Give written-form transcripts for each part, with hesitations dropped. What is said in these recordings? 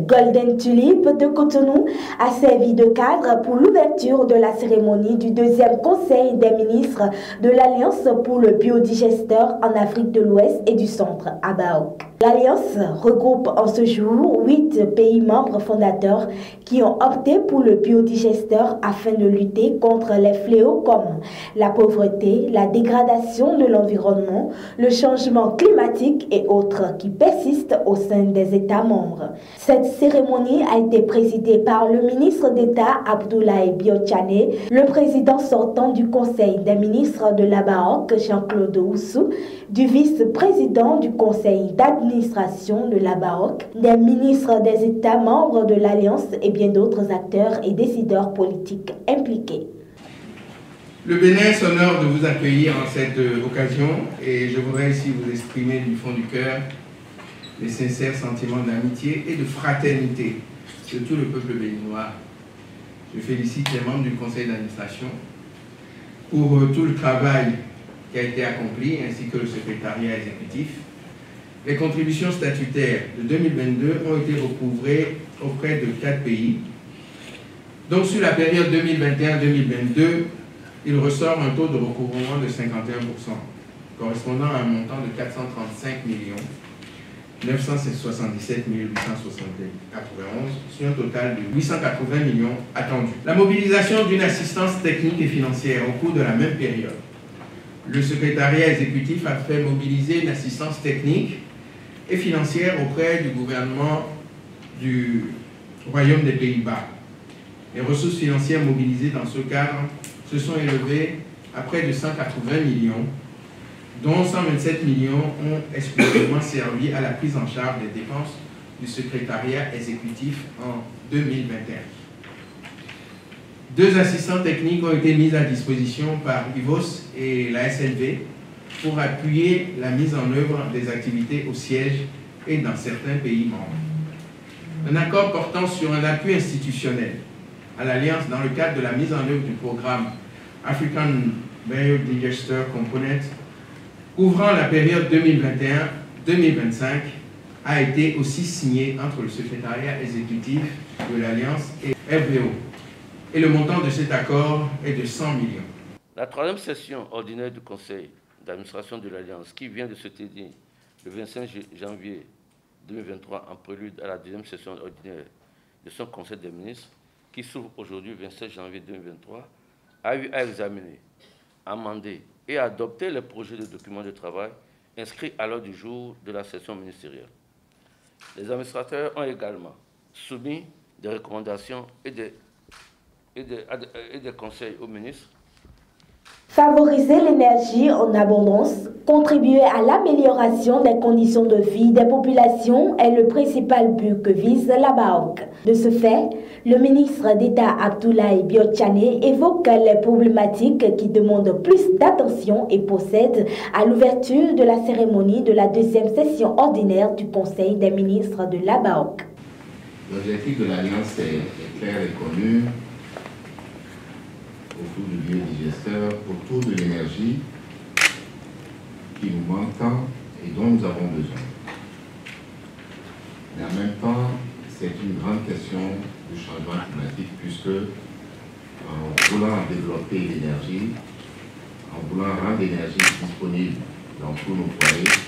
Golden Tulip de Cotonou a servi de cadre pour l'ouverture de la cérémonie du deuxième Conseil des ministres de l'Alliance pour le biodigesteur en Afrique de l'Ouest et du Centre, ABAOC. L'Alliance regroupe en ce jour 8 pays membres fondateurs qui ont opté pour le biodigesteur afin de lutter contre les fléaux comme la pauvreté, la dégradation de l'environnement, le changement climatique et autres qui persistent au sein des États membres. Cette cérémonie a été présidée par le ministre d'État Abdoulaye Biotchane, le président sortant du Conseil des ministres de l'ABAOC Jean-Claude Oussou, du vice-président du Conseil d'administration de l'ABAOC, des ministres des États membres de l'Alliance et bien d'autres acteurs et décideurs politiques impliqués. Le Bénin s'honore de vous accueillir en cette occasion et je voudrais ici vous exprimer du fond du cœur les sincères sentiments d'amitié et de fraternité de tout le peuple béninois. Je félicite les membres du conseil d'administration pour tout le travail qui a été accompli ainsi que le secrétariat exécutif. Les contributions statutaires de 2022 ont été recouvrées auprès de 4 pays. Donc sur la période 2021-2022, il ressort un taux de recouvrement de 51%, correspondant à un montant de 435 977 871 sur un total de 880 millions attendus. La mobilisation d'une assistance technique et financière au cours de la même période. Le secrétariat exécutif a fait mobiliser une assistance technique et financière auprès du gouvernement du Royaume des Pays-Bas. Les ressources financières mobilisées dans ce cadre se sont élevées à près de 180 millions, dont 127 millions ont exclusivement servi à la prise en charge des dépenses du secrétariat exécutif en 2021. 2 assistants techniques ont été mis à disposition par IVOS et la SNV pour appuyer la mise en œuvre des activités au siège et dans certains pays membres. Un accord portant sur un appui institutionnel à l'Alliance dans le cadre de la mise en œuvre du programme African Biodigester Component couvrant la période 2021-2025 a été aussi signé entre le secrétariat exécutif de l'Alliance et FVO. Et le montant de cet accord est de 100 millions. La 3e session ordinaire du Conseil d'administration de l'Alliance, qui vient de se tenir le 25 janvier 2023 en prélude à la 2e session ordinaire de son Conseil des ministres, qui s'ouvre aujourd'hui 27 janvier 2023, a eu à examiner, amender et adopter les projets de documents de travail inscrits à l'ordre du jour de la session ministérielle. Les administrateurs ont également soumis des recommandations et des conseils aux ministres. Favoriser l'énergie en abondance, contribuer à l'amélioration des conditions de vie des populations est le principal but que vise l'ABAOC. De ce fait, le ministre d'État Abdoulaye Biotchane évoque les problématiques qui demandent plus d'attention et procède à l'ouverture de la cérémonie de la 2e session ordinaire du Conseil des ministres de l'ABAOC. L'objectif de l'Alliance est clair et connu. Autour du biodigesteur, autour de l'énergie qui nous manque tant et dont nous avons besoin. Mais en même temps, c'est une grande question du changement climatique puisque en voulant développer l'énergie, en voulant rendre l'énergie disponible dans tous nos foyers,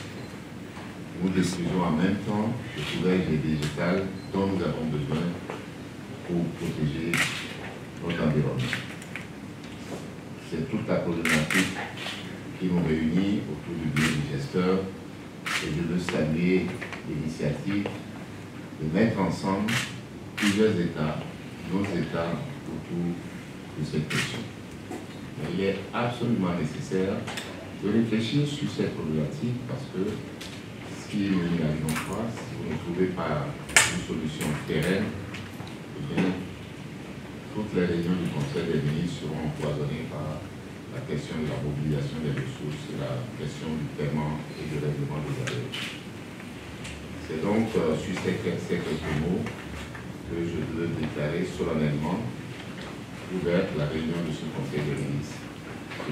nous détruisons en même temps le couvert végétal dont nous avons besoin pour protéger notre environnement. C'est toute la problématique qui nous réunit autour du biodigesteur et je veux saluer l'initiative de mettre ensemble plusieurs États, nos États, autour de cette question. Mais il est absolument nécessaire de réfléchir sur cette problématique parce que si nous n'y arrivons pas, si vous ne trouvez pas une solution pérenne, toutes les réunions du Conseil des ministres seront empoisonnées par la question de la mobilisation des ressources et la question du paiement et du règlement des arrières. C'est donc sur ces quelques mots que je veux déclarer solennellement ouverte la réunion de ce Conseil des ministres,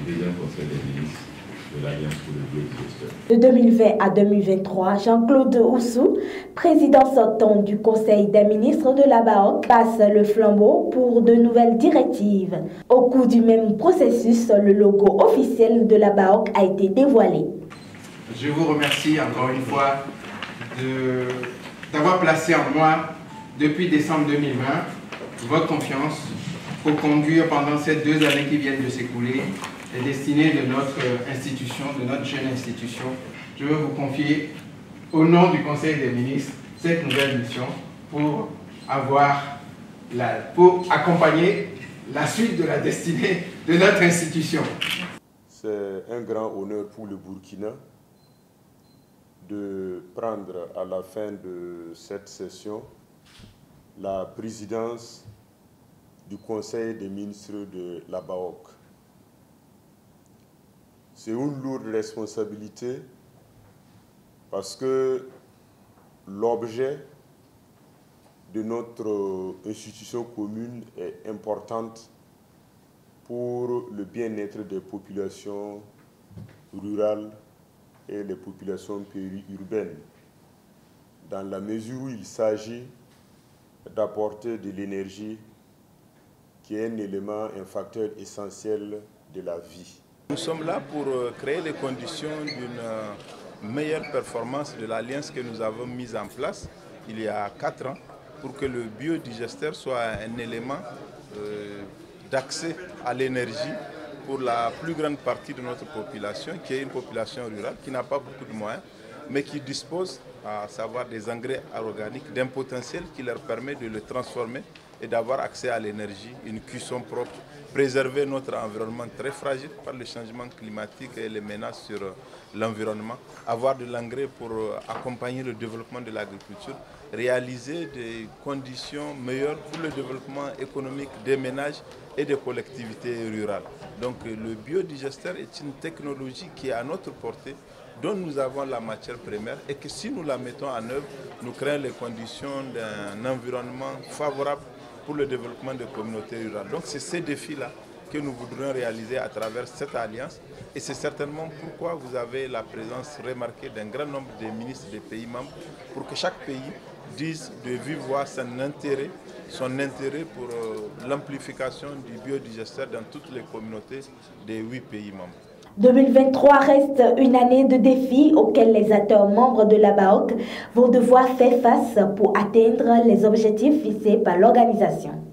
le deuxième Conseil des ministres de l'Alliance pour le biodigesteur. De 2020 à 2023, Jean-Claude Oussou, président sortant du Conseil des ministres de la BAOC, passe le flambeau pour de nouvelles directives. Au cours du même processus, le logo officiel de la BAOC a été dévoilé. Je vous remercie encore une fois d'avoir placé en moi, depuis décembre 2020, votre confiance pour conduire pendant ces 2 années qui viennent de s'écouler les destinées de notre institution, de notre jeune institution. Je veux vous confier, au nom du Conseil des ministres, cette nouvelle mission pour accompagner la suite de la destinée de notre institution. C'est un grand honneur pour le Burkina de prendre à la fin de cette session la présidence du Conseil des ministres de la BAOC. C'est une lourde responsabilité parce que l'objet de notre institution commune est importante pour le bien-être des populations rurales et les populations périurbaines, dans la mesure où il s'agit d'apporter de l'énergie qui est un élément, un facteur essentiel de la vie. Nous sommes là pour créer les conditions d'une meilleure performance de l'alliance que nous avons mise en place il y a 4 ans pour que le biodigesteur soit un élément d'accès à l'énergie pour la plus grande partie de notre population, qui est une population rurale, qui n'a pas beaucoup de moyens, mais qui dispose, à savoir des engrais organiques, d'un potentiel qui leur permet de le transformer et d'avoir accès à l'énergie, une cuisson propre, préserver notre environnement très fragile par le changement climatique et les menaces sur l'environnement, avoir de l'engrais pour accompagner le développement de l'agriculture, réaliser des conditions meilleures pour le développement économique des ménages et des collectivités rurales. Donc le biodigesteur est une technologie qui est à notre portée, dont nous avons la matière première et que si nous la mettons en œuvre, nous créons les conditions d'un environnement favorable pour le développement des communautés rurales. Donc c'est ces défis-là que nous voudrions réaliser à travers cette alliance et c'est certainement pourquoi vous avez la présence remarquée d'un grand nombre de ministres des pays membres pour que chaque pays dise de vive voix son intérêt pour l'amplification du biodigesteur dans toutes les communautés des 8 pays membres. 2023 reste une année de défis auxquels les acteurs membres de la BAOC vont devoir faire face pour atteindre les objectifs fixés par l'organisation.